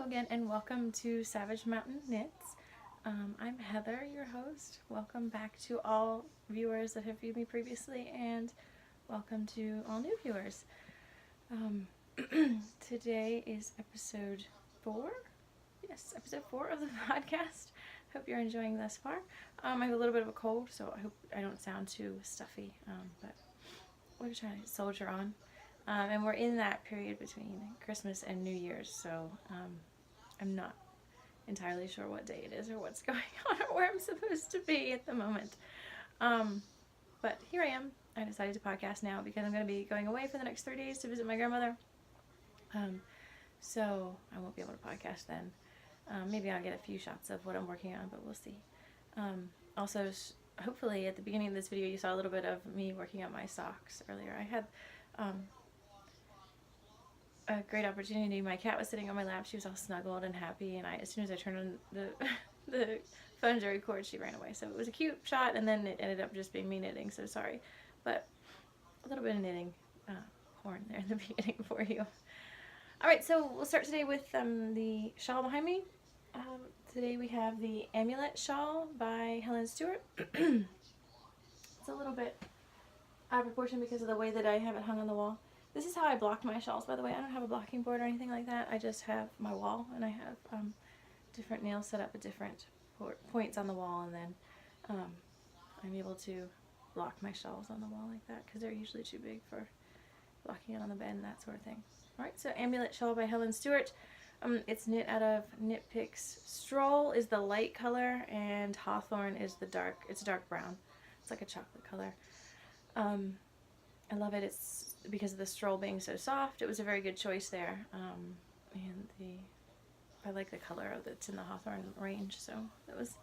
again, and welcome to Savage Mountain Knits. I'm Heather, your host. Welcome back to all viewers that have viewed me previously, and welcome to all new viewers. Today is episode 4. Yes, episode 4 of the podcast. Hope you're enjoying thus far. I have a little bit of a cold, so I hope I don't sound too stuffy, but we're trying to soldier on. And we're in that period between Christmas and New Year's, so I'm not entirely sure what day it is or what's going on or where I'm supposed to be at the moment. But here I am. I decided to podcast now because I'm going to be going away for the next 3 days to visit my grandmother. So I won't be able to podcast then. Maybe I'll get a few shots of what I'm working on, but we'll see. Also, hopefully at the beginning of this video you saw a little bit of me working on my socks earlier. I had a great opportunity. My cat was sitting on my lap. She was all snuggled and happy, and as soon as I turned on the phone to record, she ran away. So it was a cute shot, and then it ended up just being me knitting, so sorry. But a little bit of knitting horn there in the beginning for you. Alright, so we'll start today with the shawl behind me. Today we have the Amulet Shawl by Helen Stewart. It's a little bit out of proportion because of the way that I have it hung on the wall. This is how I block my shawls, by the way. I don't have a blocking board or anything like that. I just have my wall, and I have different nails set up at different points on the wall, and then I'm able to block my shawls on the wall like that because they're usually too big for blocking it on the bed and that sort of thing. Alright, so Amulet Shawl by Helen Stewart. It's knit out of Knit Picks. Stroll is the light color, and Hawthorn is the dark. It's dark brown. It's like a chocolate color. I love it. It's because of the stroll being so soft. It was a very good choice there, and I like the color of it's in the Hawthorn range. So it was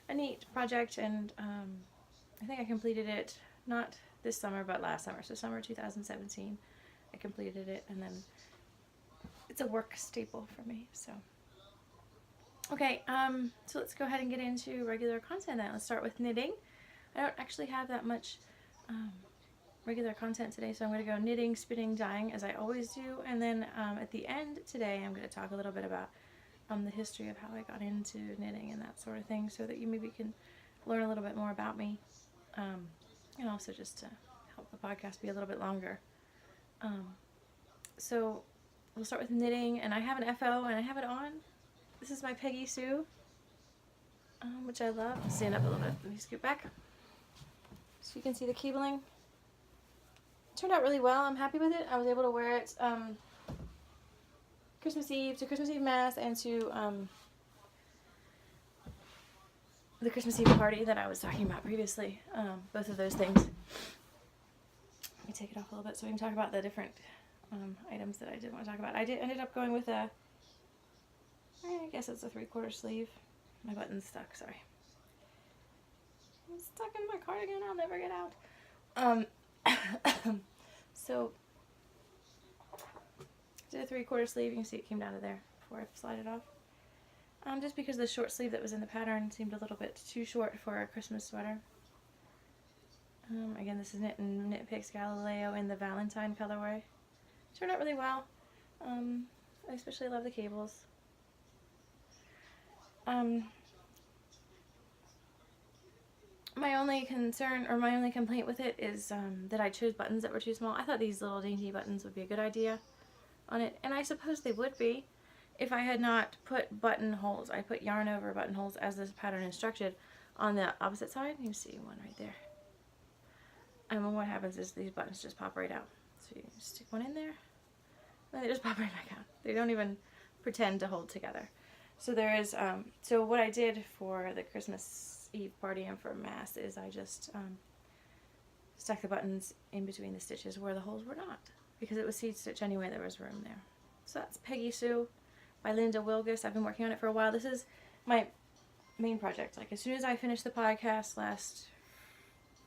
a neat project, and I think I completed it not this summer but last summer. So summer 2017, I completed it, and then it's a work staple for me. So okay, so let's go ahead and get into regular content then. Let's start with knitting. I don't actually have that much regular content today, so I'm going to go knitting, spinning, dyeing as I always do, and then at the end today I'm going to talk a little bit about the history of how I got into knitting and that sort of thing, so that you maybe can learn a little bit more about me, and also just to help the podcast be a little bit longer. So we'll start with knitting, and I have an FO and I have it on. This is my Peggy Sue, which I love. I'll stand up a little bit. Let me scoot back so you can see the cabling. Turned out really well. I'm happy with it. I was able to wear it Christmas Eve to Christmas Eve Mass and to the Christmas Eve party that I was talking about previously. Both of those things. Let me take it off a little bit so we can talk about the different items that I did want to talk about. I ended up going with I guess it's a 3/4 sleeve. My button's stuck, sorry. I'm stuck in my cardigan, I'll never get out. So did a 3/4 sleeve. You can see it came down to there before I slide it off. Just because the short sleeve that was in the pattern seemed a little bit too short for a Christmas sweater. Again, this is knit in Knit Picks Galileo in the Valentine colorway. Turned out really well. I especially love the cables. My only concern, or my only complaint with it is that I chose buttons that were too small. I thought these little dainty buttons would be a good idea on it, and I suppose they would be if I had not put buttonholes. I put yarn over buttonholes as this pattern instructed on the opposite side. You see one right there. And what happens is these buttons just pop right out. So you stick one in there, and they just pop right back out. They don't even pretend to hold together. So there is, so what I did for the Christmas Eve party and for Mass is I just stuck the buttons in between the stitches where the holes were not, because it was seed stitch anyway. There was room there. So that's Peggy Sue by Linda Wilgus. I've been working on it for a while. This is my main project. Like, as soon as I finished the podcast last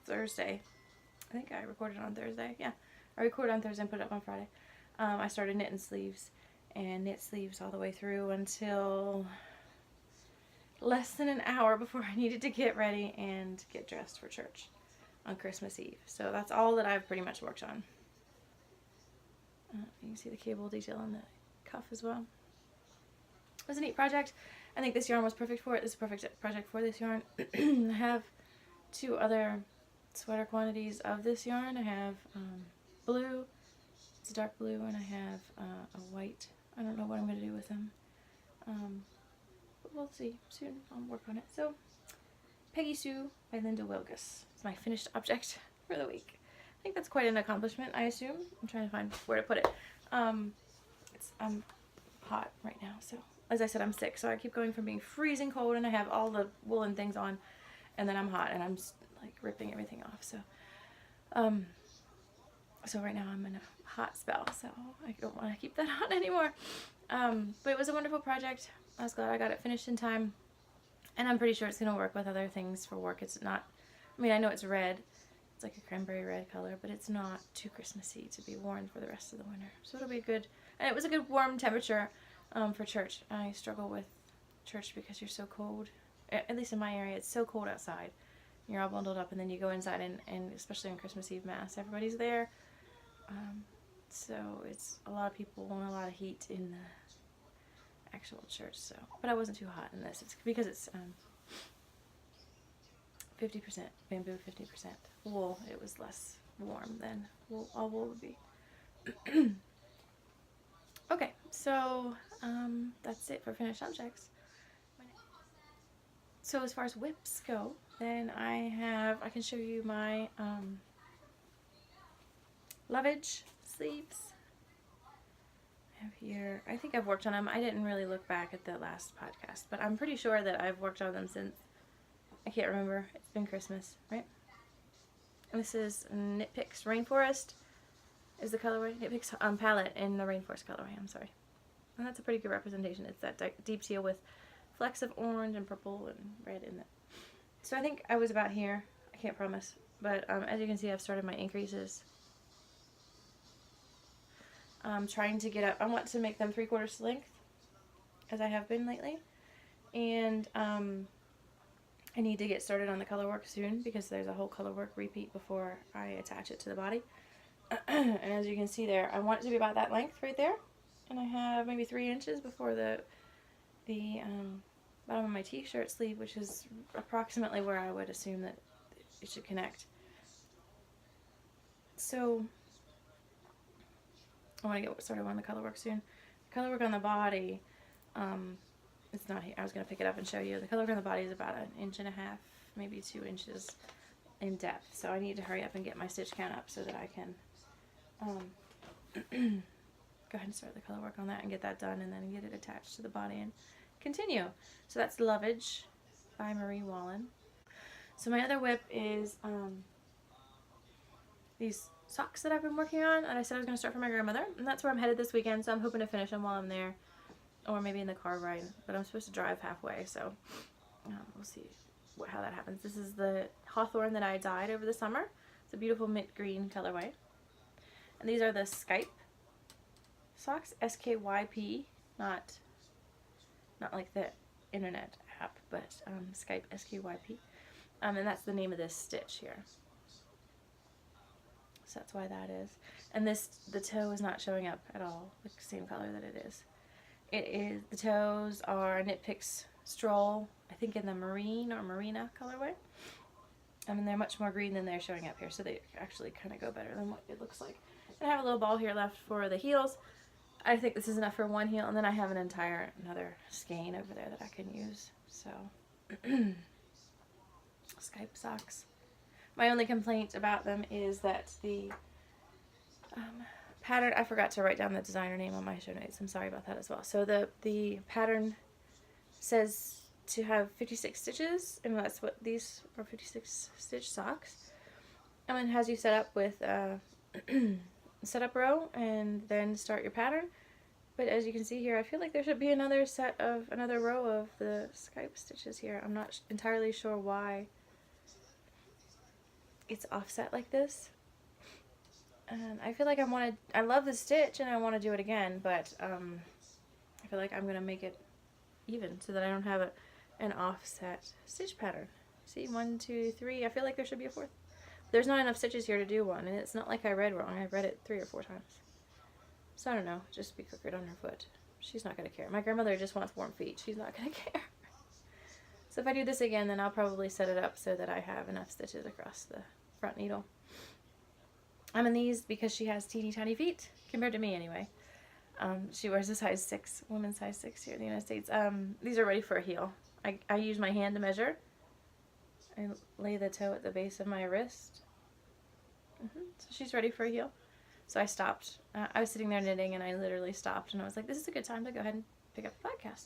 Thursday, I think I recorded on Thursday. Yeah, I recorded on Thursday and put it up on Friday. I started knitting sleeves and knit sleeves all the way through until less than an hour before I needed to get ready and get dressed for church on Christmas Eve. So that's all that I've pretty much worked on. You can see the cable detail on the cuff as well. It was a neat project. I think this yarn was perfect for it. This is a perfect project for this yarn. I have 2 other sweater quantities of this yarn. I have blue, it's a dark blue, and I have a white. I don't know what I'm going to do with them. But we'll see soon. I'll work on it. So, Peggy Sue by Linda Wilgus. It's my finished object for the week. I think that's quite an accomplishment, I assume. I'm trying to find where to put it. I'm hot right now, so as I said, I'm sick, so I keep going from being freezing cold and I have all the woolen things on, and then I'm hot and I'm like ripping everything off. So so right now I'm in a hot spell, so I don't want to keep that on anymore. But it was a wonderful project. I was glad I got it finished in time, and I'm pretty sure it's going to work with other things for work. It's not, I mean, I know it's red. It's like a cranberry red color, but it's not too Christmassy to be worn for the rest of the winter. So it'll be good. And it was a good warm temperature for church. I struggle with church because you're so cold. At least in my area, it's so cold outside. You're all bundled up, and then you go inside, and especially on Christmas Eve Mass, everybody's there. So it's a lot of people and a lot of heat in the actual church. So, but I wasn't too hot in this. It's because it's 50% bamboo, 50% wool. It was less warm than all wool would be. Okay, so that's it for finished objects. So as far as whips go, then I can show you my Lovage sleeves. I have here, I think I've worked on them. I didn't really look back at the last podcast, but I'm pretty sure that I've worked on them since, I can't remember, it's been Christmas, right? And this is Knit Picks Rainforest is the colorway. Knit Picks palette in the Rainforest colorway, I'm sorry. And that's a pretty good representation. It's that deep teal with flecks of orange and purple and red in it. So I think I was about here. I can't promise. But as you can see, I've started my increases. I'm trying to get up. I want to make them 3/4 length, as I have been lately. And I need to get started on the color work soon because there's a whole color work repeat before I attach it to the body. And as you can see there, I want it to be about that length right there. And I have maybe 3 inches before the bottom of my t-shirt sleeve, which is approximately where I would assume that it should connect. So I want to get started on the color work soon. The color work on the body, it's not here. I was going to pick it up and show you. The color work on the body is about 1.5 inches, maybe 2 inches in depth. So I need to hurry up and get my stitch count up so that I can go ahead and start the color work on that and get that done, and then get it attached to the body and continue. So that's Lovage by Marie Wallin. So my other whip is these socks that I've been working on, and I said I was going to start for my grandmother, and that's where I'm headed this weekend, so I'm hoping to finish them while I'm there, or maybe in the car ride, but I'm supposed to drive halfway, so we'll see how that happens. This is the Hawthorn that I dyed over the summer. It's a beautiful mint green colorway, and these are the Skype socks, S-K-Y-P, not like the internet app, but Skype, S-K-Y-P, and that's the name of this stitch here. So that's why that is. And the toe is not showing up at all, the same color that it is. The toes are Knit Picks Stroll, I think in the Marine or Marina colorway. I mean, they're much more green than they're showing up here, so they actually kind of go better than what it looks like. And I have a little ball here left for the heels. I think this is enough for one heel, and then I have another skein over there that I can use. So, Skype socks. My only complaint about them is that the pattern, I forgot to write down the designer name on my show notes. I'm sorry about that as well. So the pattern says to have 56 stitches, and that's what these are, 56 stitch socks. And it has you set up with setup row and then start your pattern. But as you can see here, I feel like there should be another row of the Skype stitches here. I'm not entirely sure why it's offset like this. And I feel like I love the stitch and I want to do it again, but I feel like I'm going to make it even so that I don't have an offset stitch pattern. See, 1, 2, 3. I feel like there should be a 4th. There's not enough stitches here to do one, and it's not like I read wrong. I read it 3 or 4 times. So I don't know, just be crooked on her foot. She's not going to care. My grandmother just wants warm feet. She's not going to care. So if I do this again, then I'll probably set it up so that I have enough stitches across the front needle. I'm in these because she has teeny tiny feet, compared to me anyway. She wears a size 6, women's size 6 here in the United States. These are ready for a heel. I use my hand to measure. I lay the toe at the base of my wrist. So she's ready for a heel. So I stopped. I was sitting there knitting and I literally stopped and I was like, this is a good time to go ahead and pick up the podcast.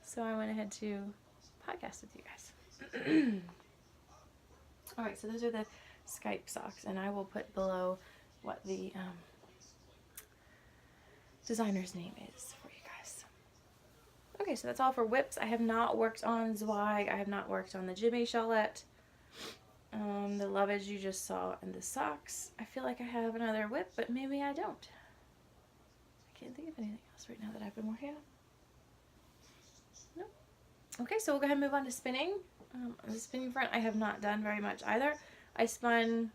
So I went ahead to podcast with you guys. Alright, so those are the Skype socks, and I will put below what the designer's name is for you guys. Okay, so that's all for whips. I have not worked on Zweig. I have not worked on the Jimmy Shawlette. The Lovage you just saw, and the socks. I feel like I have another whip, but maybe I don't. I can't think of anything else right now that I've been working on. Nope. Okay, so we'll go ahead and move on to spinning. On the spinning front, I have not done very much either. I spun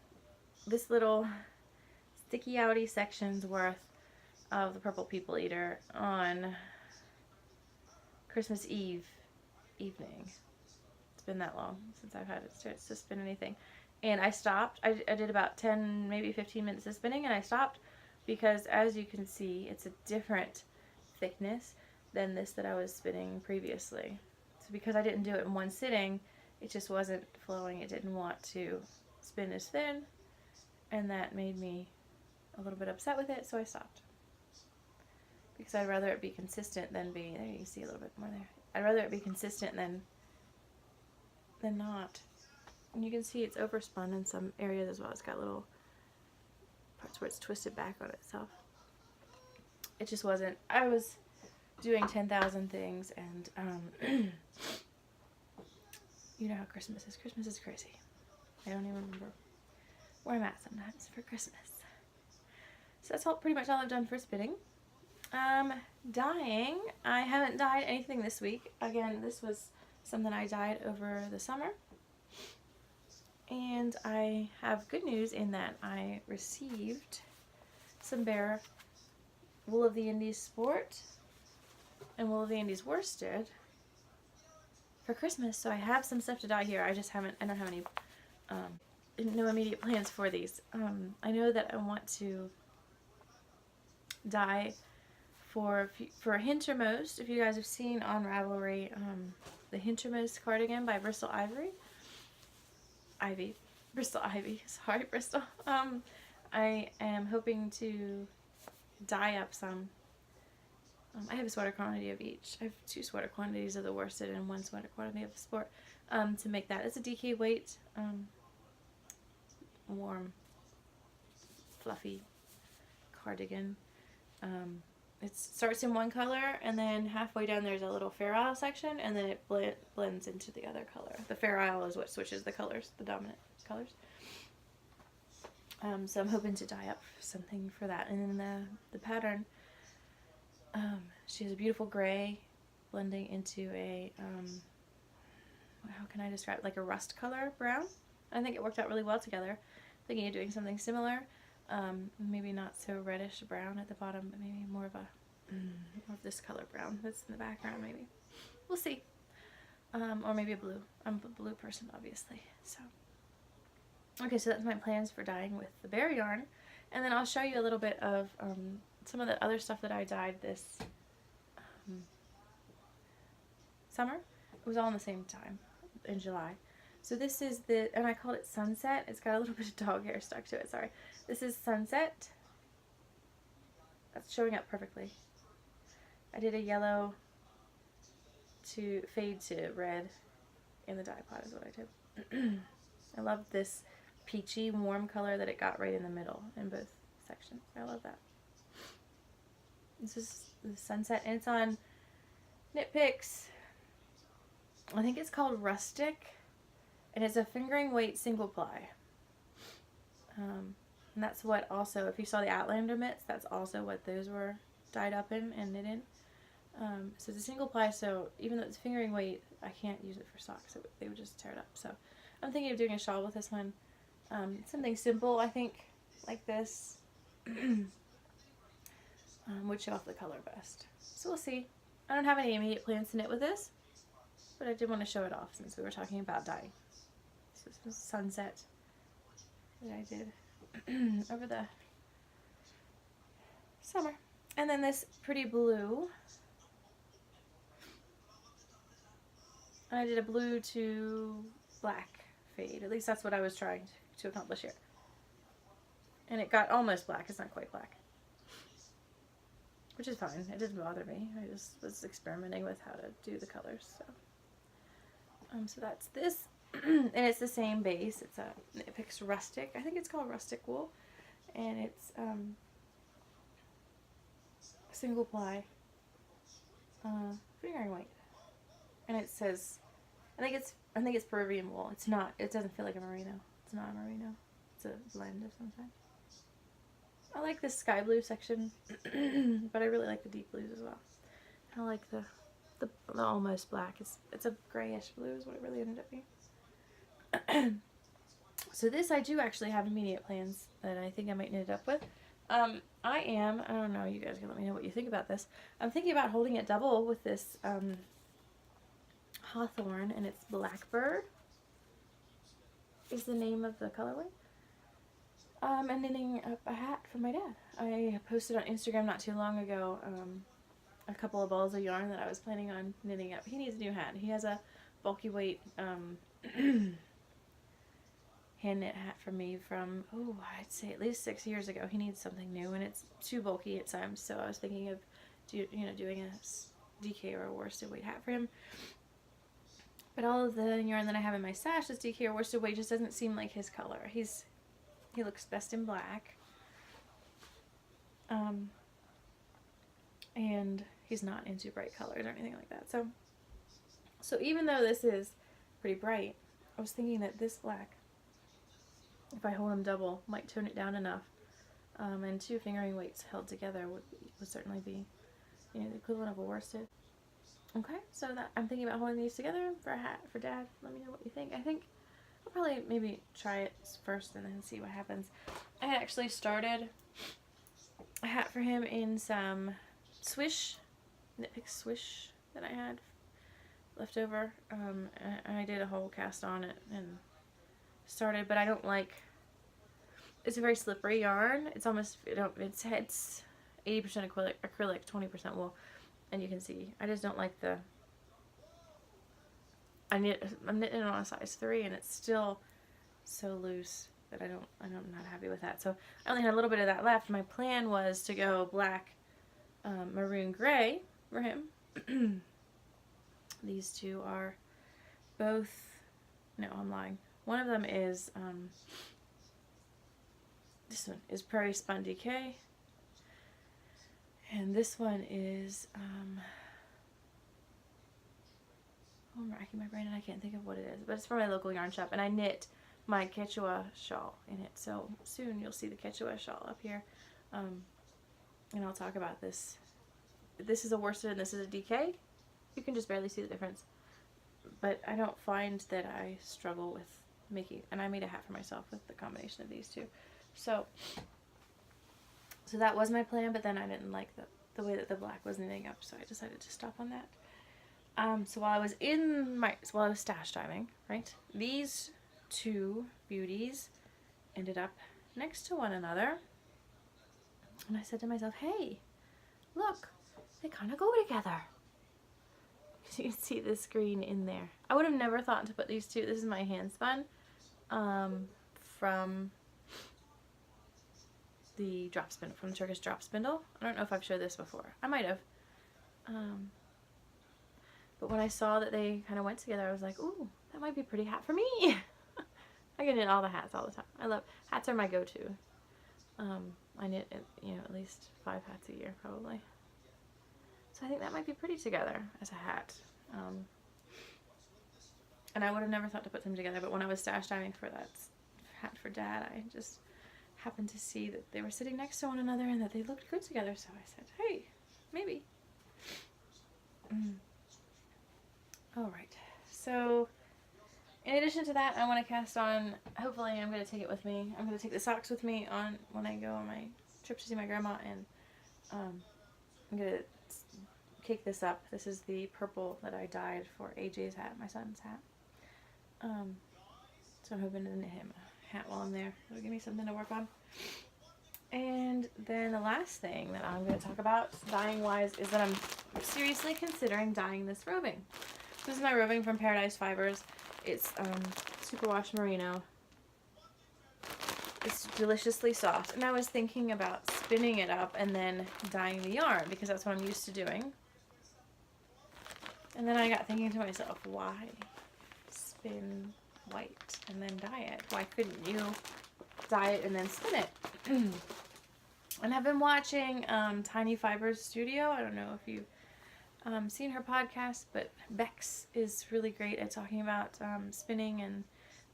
this little sticky outy section's worth of the Purple People Eater on Christmas Eve evening. It's been that long since I've had it to spin anything. And I stopped. I did about 10, maybe 15 minutes of spinning, and I stopped because, as you can see, it's a different thickness than this that I was spinning previously. So because I didn't do it in one sitting, it just wasn't flowing. It didn't want to spin as thin, and that made me a little bit upset with it, so I stopped. Because I'd rather it be consistent than be, there you can see a little bit more there. I'd rather it be consistent than not. And you can see it's overspun in some areas as well. It's got little parts where it's twisted back on itself. It just wasn't, I was doing 10,000 things, and you know how Christmas is. Christmas is crazy. I don't even remember where I'm at sometimes for Christmas. So that's pretty much all I've done for spinning. Dyeing. I haven't dyed anything this week. Again, this was something I dyed over the summer. And I have good news in that I received some Bear Wool of the Indies Sport and Wool of the Indies Worsted for Christmas. So I have some stuff to dye here. I don't have any, no immediate plans for these. I know that I want to dye for Hintermost. If you guys have seen on Ravelry, the Hintermost cardigan by Bristol Bristol Ivy, sorry Bristol. I am hoping to dye up some. I have a sweater quantity of each. I have 2 sweater quantities of the worsted and 1 sweater quantity of the sport to make that. It's a DK weight, warm, fluffy cardigan. It starts in one color, and then halfway down there's a little Fair Isle section, and then it blends into the other color. The Fair Isle is what switches the colors, the dominant colors. So I'm hoping to dye up something for that. And then the pattern, she has a beautiful gray blending into a, how can I describe it? Like a rust color brown. I think it worked out really well together. Thinking of doing something similar. Maybe not so reddish brown at the bottom, but maybe more of this color brown that's in the background, maybe. We'll see. Or maybe a blue. I'm a blue person, obviously. So, okay, so that's my plans for dyeing with the Bear yarn. And then I'll show you a little bit of some of the other stuff that I dyed this summer. It was all in the same time, in July. So this is and I called it Sunset. It's got a little bit of dog hair stuck to it, sorry. This is Sunset. That's showing up perfectly. I did a yellow to fade to red in the dye pot is what I did. I love this peachy warm color that it got right in the middle in both sections. I love that. This is the Sunset, and it's on Knit Picks. I think it's called Rustic. And it's a fingering weight single ply. And that's what also, if you saw the Outlander mitts, that's also what those were dyed up in and knit in. So it's a single ply, so even though it's fingering weight, I can't use it for socks. They would just tear it up. So I'm thinking of doing a shawl with this one. Something simple, I think, like this. would show off the color best. So we'll see. I don't have any immediate plans to knit with this, but I did want to show it off since we were talking about dye. So this was Sunset that I did over the summer. And then this pretty blue. I did a blue to black fade. At least that's what I was trying to accomplish here. And it got almost black. It's not quite black. Which is fine. It didn't bother me. I just was experimenting with how to do the colors. So that's this. And it's the same base. It's a Knit Picks Rustic. I think it's called Rustic Wool. And it's single ply fingering weight. And it says, I think it's Peruvian wool. It's not. It doesn't feel like a merino. It's not a merino. It's a blend of some kind. I like this sky blue section, but I really like the deep blues as well. I like the almost black. It's a grayish blue is what it really ended up being. So this I do actually have immediate plans that I think I might knit it up with. I don't know, you guys can let me know what you think about this. I'm thinking about holding it double with this Hawthorn, and it's Blackbird is the name of the colorway. And knitting up a hat for my dad. I posted on Instagram not too long ago a couple of balls of yarn that I was planning on knitting up. He needs a new hat. He has a bulky weight hand knit hat from me from, I'd say at least 6 years ago. He needs something new, and it's too bulky at times, so I was thinking of doing a DK or a worsted weight hat for him. But all of the yarn that I have in my stash is DK or worsted weight just doesn't seem like his color. He looks best in black. And he's not into bright colors or anything like that. So even though this is pretty bright, I was thinking that this black, if I hold them double, might tone it down enough. And 2 fingering weights held together would certainly be, the equivalent of a worsted. Okay, so I'm thinking about holding these together for a hat for Dad. Let me know what you think. I think I'll probably maybe try it first and then see what happens. I had actually started a hat for him in some Swish, Knit Picks Swish that I had left over. And I did a whole cast on it and started, but I don't like, it's a very slippery yarn. It's almost, it's 80% acrylic, 20% wool. And you can see, I just don't like I'm knitting on a size 3 and it's still so loose that I'm not happy with that. So I only had a little bit of that left. My plan was to go black, maroon gray for him. These two are both, no, I'm lying. One of them is, this one is Prairie Spun DK. And this one is, I'm racking my brain and I can't think of what it is, but it's from my local yarn shop, and I knit my Quechua shawl in it, so soon you'll see the Quechua shawl up here, and I'll talk about this. This is a worsted and this is a DK. You can just barely see the difference, but I don't find that I struggle with making, and I made a hat for myself with the combination of these two. So that was my plan, but then I didn't like the way that the black was knitting up, so I decided to stop on that. So while I was stash timing, right, these two beauties ended up next to one another, and I said to myself, hey, look, they kind of go together. You can see this green in there. I would have never thought to put these two. This is my hand spun from the drop spindle, from the Turkish drop spindle. I don't know if I've showed this before. I might have. But when I saw that they kind of went together, I was like, ooh, that might be a pretty hat for me. I can knit all the hats all the time. I love, hats are my go-to. I knit, at least 5 hats a year, probably. So I think that might be pretty together as a hat. And I would have never thought to put them together, but when I was stash timing for that hat for Dad, I just happened to see that they were sitting next to one another and that they looked good together, so I said, hey, maybe. Alright, so in addition to that, I want to cast on, hopefully I'm going to take it with me. I'm going to take the socks with me on when I go on my trip to see my grandma, and I'm going to cake this up. This is the purple that I dyed for AJ's hat, my son's hat. So I'm hoping to knit him a hat while I'm there. It'll give me something to work on. And then the last thing that I'm going to talk about dyeing wise is that I'm seriously considering dyeing this roving. This is my roving from Paradise Fibers. It's superwash merino. It's deliciously soft, and I was thinking about spinning it up and then dyeing the yarn because that's what I'm used to doing. And then I got thinking to myself, why spin white and then dye it? Why couldn't you dye it and then spin it? And I've been watching Tiny Fibers Studio. I don't know if you've seen her podcast, but Bex is really great at talking about spinning and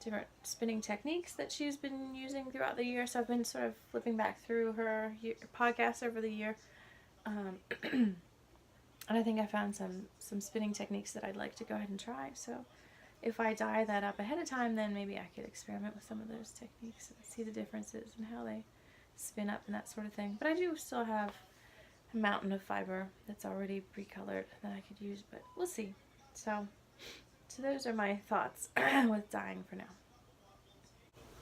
different spinning techniques that she's been using throughout the year. So I've been sort of flipping back through her podcasts over the year. And I think I found some spinning techniques that I'd like to go ahead and try. So if I dye that up ahead of time, then maybe I could experiment with some of those techniques and see the differences and how they spin up and that sort of thing. But I do still have a mountain of fiber that's already pre-colored that I could use, but we'll see. So those are my thoughts with dyeing for now.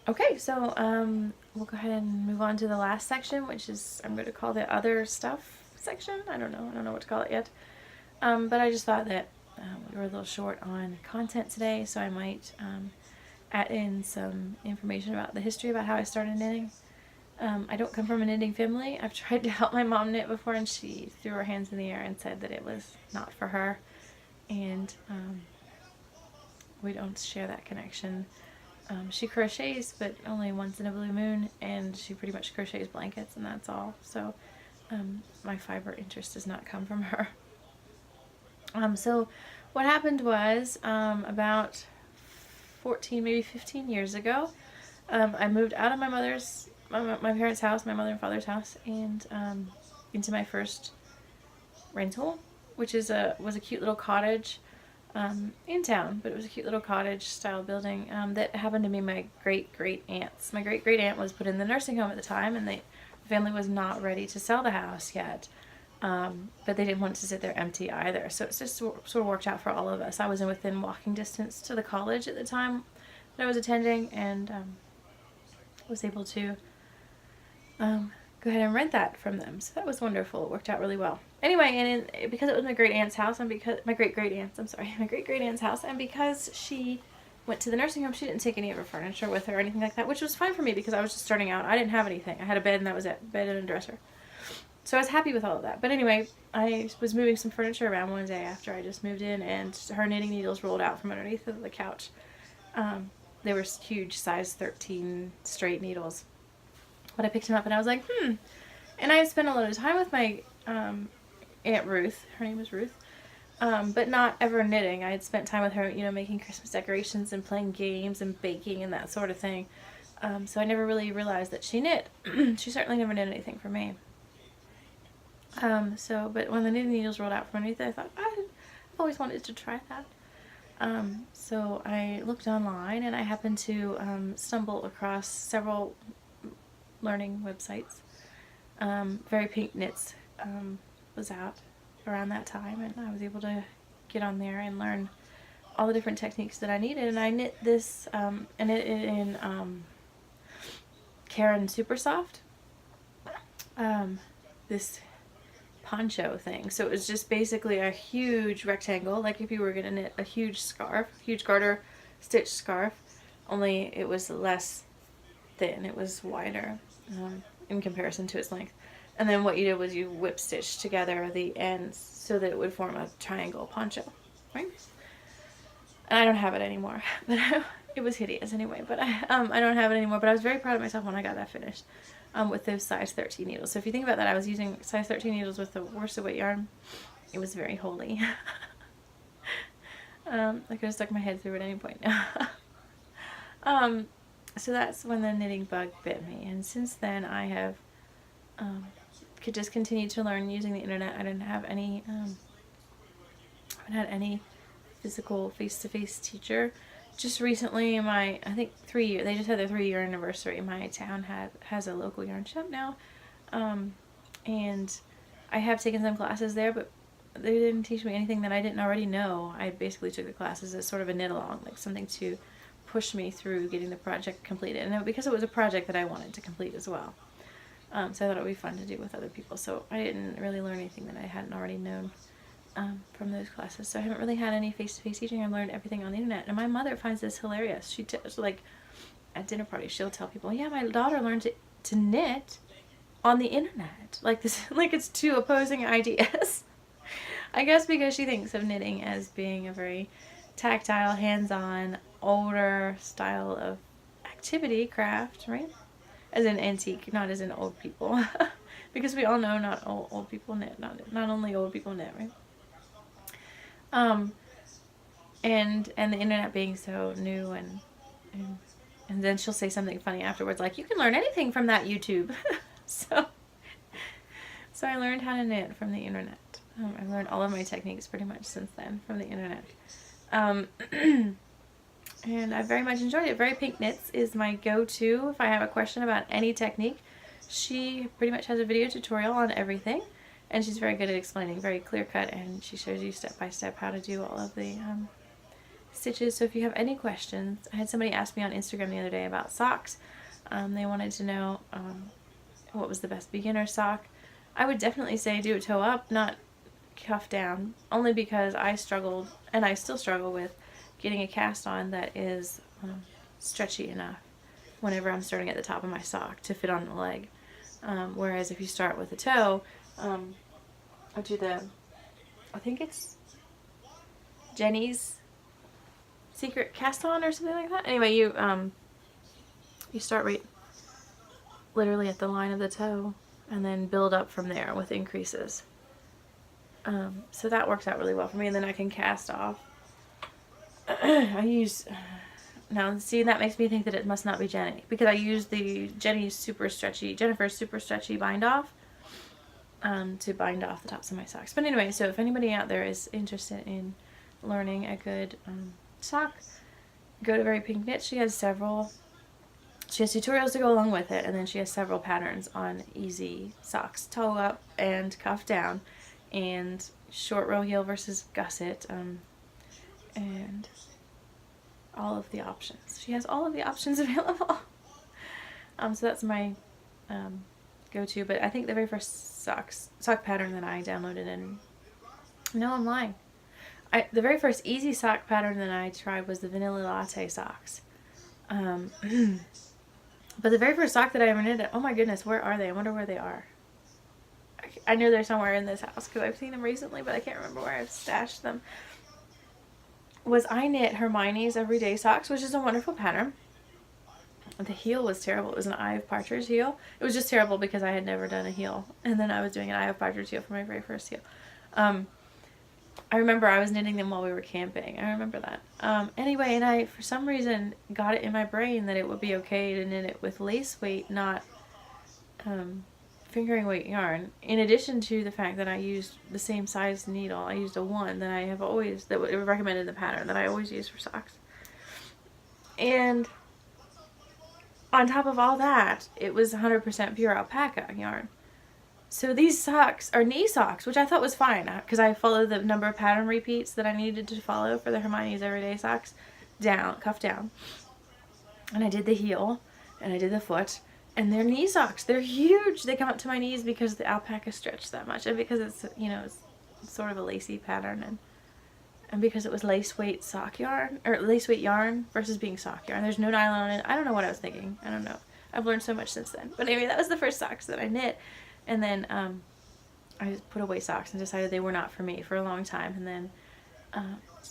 Okay, so we'll go ahead and move on to the last section, which is I'm going to call the other stuff section. I don't know what to call it yet. But I just thought that we were a little short on content today, so I might add in some information about the history about how I started knitting. I don't come from a knitting family. I've tried to help my mom knit before, and she threw her hands in the air and said that it was not for her, and we don't share that connection. She crochets, but only once in a blue moon, and she pretty much crochets blankets, and that's all. So my fiber interest does not come from her. So what happened was about 14, maybe 15 years ago, I moved out of my parents' house, my mother and father's house, and into my first rental, which was a cute little cottage in town, but it was a cute little cottage style building that happened to be my great aunt's. My great aunt was put in the nursing home at the time, and the family was not ready to sell the house yet, but they didn't want it to sit there empty either. So it's just sort of worked out for all of us. I was within walking distance to the college at the time that I was attending, and was able to go ahead and rent that from them. So that was wonderful. It worked out really well. Anyway, and because it was my great aunt's house, and because my great great aunt's house, and because she went to the nursing home, she didn't take any of her furniture with her or anything like that, which was fine for me because I was just starting out. I didn't have anything. I had a bed, and that was it. Bed and a dresser. So I was happy with all of that. But anyway, I was moving some furniture around one day after I just moved in, and her knitting needles rolled out from underneath of the couch. They were huge, size 13 straight needles. But I picked them up, and I was like, And I had spent a lot of time with my Aunt Ruth. Her name was Ruth. But not ever knitting. I had spent time with her, making Christmas decorations and playing games and baking and that sort of thing. So I never really realized that she knit. She certainly never knit anything for me. But when the knitting needles rolled out from underneath it, I thought, I've always wanted to try that. So I looked online, and I happened to stumble across several learning websites. Very Pink Knits was out around that time, and I was able to get on there and learn all the different techniques that I needed. And I knit this and knit it in Caron Super Soft, this poncho thing. So it was just basically a huge rectangle, like if you were going to knit a huge garter stitch scarf, only it was less thin, it was wider in comparison to its length. And then what you did was you whip stitched together the ends so that it would form a triangle poncho, right? And I don't have it anymore, but it was hideous anyway, but I don't have it anymore, but I was very proud of myself when I got that finished with those size 13 needles. So if you think about that, I was using size 13 needles with the worsted weight yarn. It was very holy. I could have stuck my head through at any point. So that's when the knitting bug bit me, and since then I have could just continue to learn using the internet. I didn't have any haven't had any physical face-to-face teacher. Just recently, I think 3 years, they just had their 3-year anniversary. My town has a local yarn shop now, and I have taken some classes there, but they didn't teach me anything that I didn't already know. I basically took the classes as sort of a knit along, like something to push me through getting the project completed. And because it was a project that I wanted to complete as well. So I thought it would be fun to do with other people. So I didn't really learn anything that I hadn't already known from those classes. So I haven't really had any face-to-face teaching. I've learned everything on the internet. And my mother finds this hilarious. Like at dinner parties, she'll tell people, yeah, my daughter learned to knit on the internet. Like this, like it's two opposing ideas. I guess because she thinks of knitting as being a very tactile, hands-on, older style of activity, craft, right? As an antique, not as in old people. Because we all know not old people knit, not only old people knit, right? And the internet being so new and then she'll say something funny afterwards, like, you can learn anything from that YouTube. So I learned how to knit from the internet. I've learned all of my techniques pretty much since then from the internet. And I very much enjoyed it. Very Pink Knits is my go-to if I have a question about any technique. She pretty much has a video tutorial on everything, and she's very good at explaining, very clear-cut, and she shows you step-by-step how to do all of the stitches. So if you have any questions, I had somebody ask me on Instagram the other day about socks. They wanted to know what was the best beginner sock. I would definitely say do a toe up, not cuff down, only because I struggled, and I still struggle with getting a cast on that is stretchy enough whenever I'm starting at the top of my sock to fit on the leg. Whereas if you start with a toe, I do I think it's Jenny's Secret Cast On or something like that. Anyway, you start right literally at the line of the toe and then build up from there with increases. So that works out really well for me, and then I can cast off. I use, now see, that makes me think that it must not be Jenny, because I use the Jenny's Jennifer's super stretchy bind off to bind off the tops of my socks. But anyway, so if anybody out there is interested in learning a good sock, go to Very Pink Knit. She has tutorials to go along with it, and then she has several patterns on easy socks, toe up and cuff down, and short row heel versus gusset, and all of the options. She has all of the options available. So that's my go-to, but I think the very first sock pattern that I downloaded, and no, I'm lying. The very first easy sock pattern that I tried was the Vanilla Latte socks. But the very first sock that I ever knitted, oh my goodness, where are they? I wonder where they are. I know they're somewhere in this house because I've seen them recently, but I can't remember where I've stashed them. I knit Hermione's Everyday Socks, which is a wonderful pattern. The heel was terrible. It was an Eye of Partridge heel. It was just terrible because I had never done a heel, and then I was doing an Eye of Partridge heel for my very first heel. I remember I was knitting them while we were camping. I remember that. Anyway, and I, for some reason, got it in my brain that it would be okay to knit it with lace weight, not fingering weight yarn. In addition to the fact that I used the same size needle, I used a 1 that I have always, that was recommended in the pattern that I always use for socks. And on top of all that, it was 100% pure alpaca yarn. So these socks are knee socks, which I thought was fine because I followed the number of pattern repeats that I needed to follow for the Hermione's Everyday Socks down, cuff down. And I did the heel and I did the foot, and they're knee socks. They're huge. They come up to my knees because the alpaca stretched that much, and because it's, you know, it's sort of a lacy pattern, and because it was lace weight sock yarn, or lace weight yarn versus being sock yarn. There's no nylon in it. I don't know what I was thinking. I don't know. I've learned so much since then. But anyway, that was the first socks that I knit. And then I put away socks and decided they were not for me for a long time. And then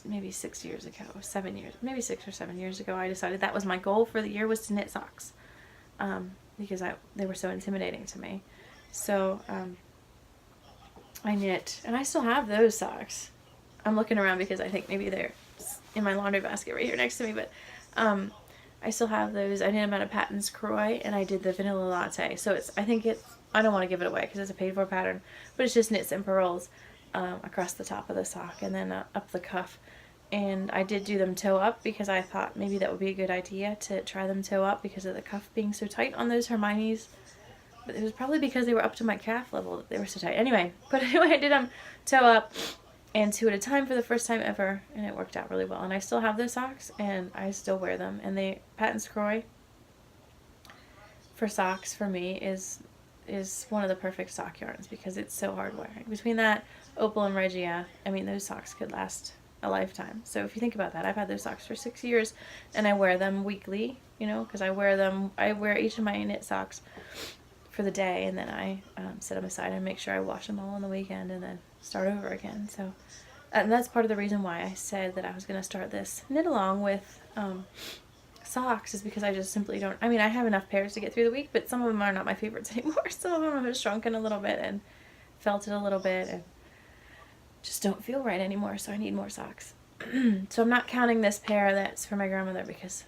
maybe 6 years ago, 7 years, maybe 6 or 7 years ago, I decided that was my goal for the year, was to knit socks. Because they were so intimidating to me. So I knit, and I still have those socks. I'm looking around because I think maybe they're in my laundry basket right here next to me, but I still have those. I knit them out of Patton's Croy, and I did the Vanilla Latte. So I don't want to give it away because it's a paid for pattern, but it's just knits and purls across the top of the sock and then up the cuff. And I did do them toe up because I thought maybe that would be a good idea to try them toe up because of the cuff being so tight on those Hermione's But it was probably because they were up to my calf level that they were so tight. Anyway, I did them toe up and 2 at a time for the first time ever, and it worked out really well. And I still have those socks, and I still wear them. And they Patons Kroy for socks for me is one of the perfect sock yarns because it's so hard wearing. Between that, Opal and Regia, I mean, those socks could last a lifetime. So if you think about that, I've had those socks for 6 years, and I wear them weekly, because I wear each of my knit socks for the day, and then I set them aside and make sure I wash them all on the weekend and then start over again. So, and that's part of the reason why I said that I was going to start this knit along with socks, is because I just simply don't. I mean, I have enough pairs to get through the week, but some of them are not my favorites anymore. Some of them have shrunken a little bit and felted a little bit and just don't feel right anymore, so I need more socks. So I'm not counting this pair that's for my grandmother because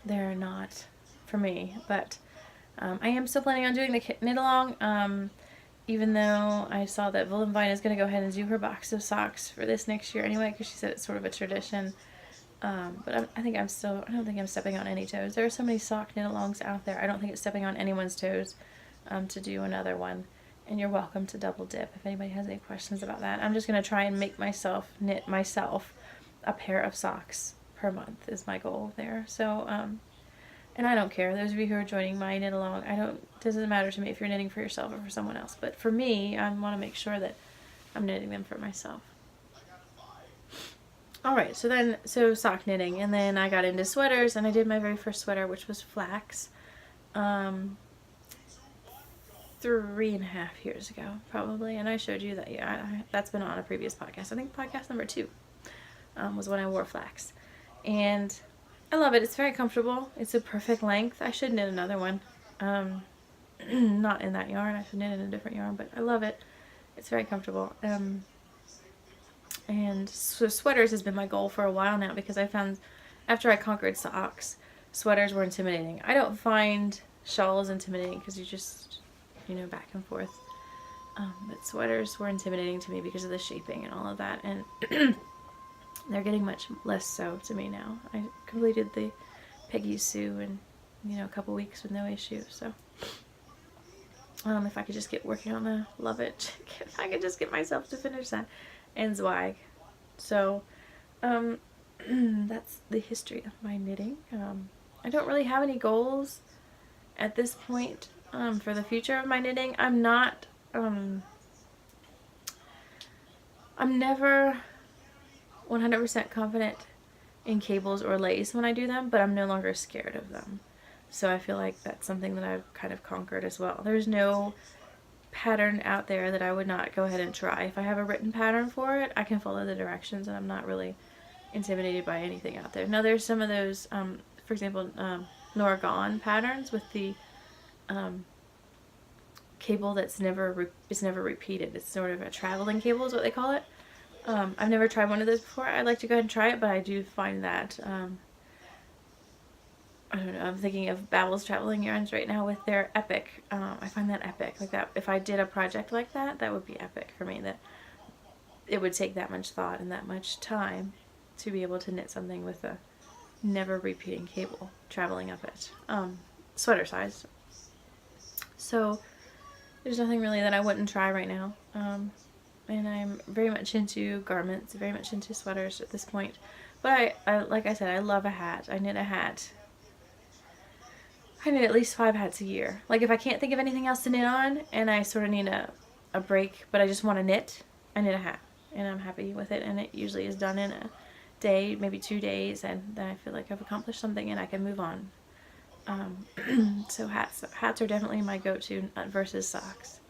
they're not for me, but I am still planning on doing the knit along, even though I saw that Vine is going to go ahead and do her box of socks for this next year anyway, because she said it's sort of a tradition. But I don't think I'm stepping on any toes. There are so many sock knit alongs out there. I don't think it's stepping on anyone's toes to do another one. And you're welcome to double dip if anybody has any questions about that. I'm just going to try and make knit myself a pair of socks per month is my goal there. So, and I don't care. Those of you who are joining my knit along, it doesn't matter to me if you're knitting for yourself or for someone else. But for me, I want to make sure that I'm knitting them for myself. Alright, so sock knitting, and then I got into sweaters, and I did my very first sweater, which was flax, 3.5 years ago, probably, and I showed you that, that's been on a previous podcast. I think podcast number 2 was when I wore flax, and I love it. It's very comfortable. It's a perfect length. I should knit another one, not in that yarn. I should knit in a different yarn, but I love it. It's very comfortable. And so sweaters has been my goal for a while now, because I found after I conquered socks, sweaters were intimidating. I don't find shawls intimidating because you just, back and forth. But sweaters were intimidating to me because of the shaping and all of that. And they're getting much less so to me now. I completed the Peggy Sue in, a couple weeks with no issue. So if I could just get working on the Love It, if I could just get myself to finish that. And Zweig. So, that's the history of my knitting. I don't really have any goals at this point for the future of my knitting. I'm never 100% confident in cables or lace when I do them, but I'm no longer scared of them. So I feel like that's something that I've kind of conquered as well. There's no pattern out there that I would not go ahead and try. If I have a written pattern for it, I can follow the directions, and I'm not really intimidated by anything out there. Now there's some of those, for example, Nora Gone patterns with the cable that's never repeated. It's sort of a traveling cable is what they call it. I've never tried one of those before. I'd like to go ahead and try it, but I do find that I don't know, I'm thinking of Babel's Traveling Yarns right now with their Epic. I find that epic. Like that, if I did a project like that, that would be epic for me. That it would take that much thought and that much time to be able to knit something with a never repeating cable traveling up it. Sweater size. So there's nothing really that I wouldn't try right now. And I'm very much into garments, very much into sweaters at this point. But I like I said, I love a hat. I knit a hat. I knit at least 5 hats a year. Like if I can't think of anything else to knit on and I sort of need a break, but I just want to knit, I knit a hat. And I'm happy with it, and it usually is done in a day, maybe 2 days, and then I feel like I've accomplished something and I can move on. So hats are definitely my go-to versus socks.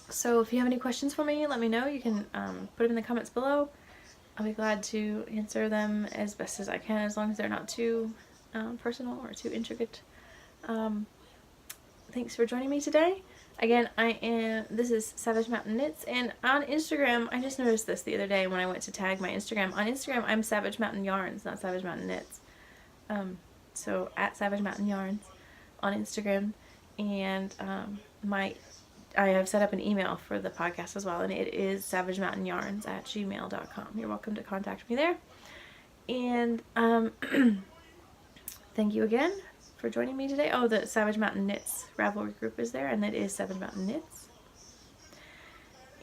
So if you have any questions for me, let me know. You can put them in the comments below. I'll be glad to answer them as best as I can, as long as they're not too personal or too intricate. Thanks for joining me today. Again, this is Savage Mountain Knits, and on Instagram, I just noticed this the other day when I went to tag my Instagram. On Instagram, I'm Savage Mountain Yarns, not Savage Mountain Knits. So at Savage Mountain Yarns on Instagram, and I have set up an email for the podcast as well, and it is savagemountainyarns@gmail.com. You're welcome to contact me there. And thank you again for joining me today. Oh, the Savage Mountain Knits Ravelry group is there, and that is Savage Mountain Knits.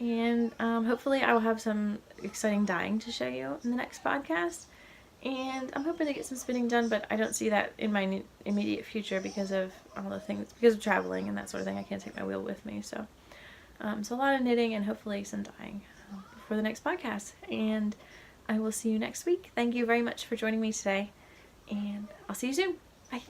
And hopefully I will have some exciting dyeing to show you in the next podcast. And I'm hoping to get some spinning done, but I don't see that in my immediate future because of all the things, because of traveling and that sort of thing. I can't take my wheel with me, so so a lot of knitting and hopefully some dyeing for the next podcast. And I will see you next week. Thank you very much for joining me today, and I'll see you soon. Bye.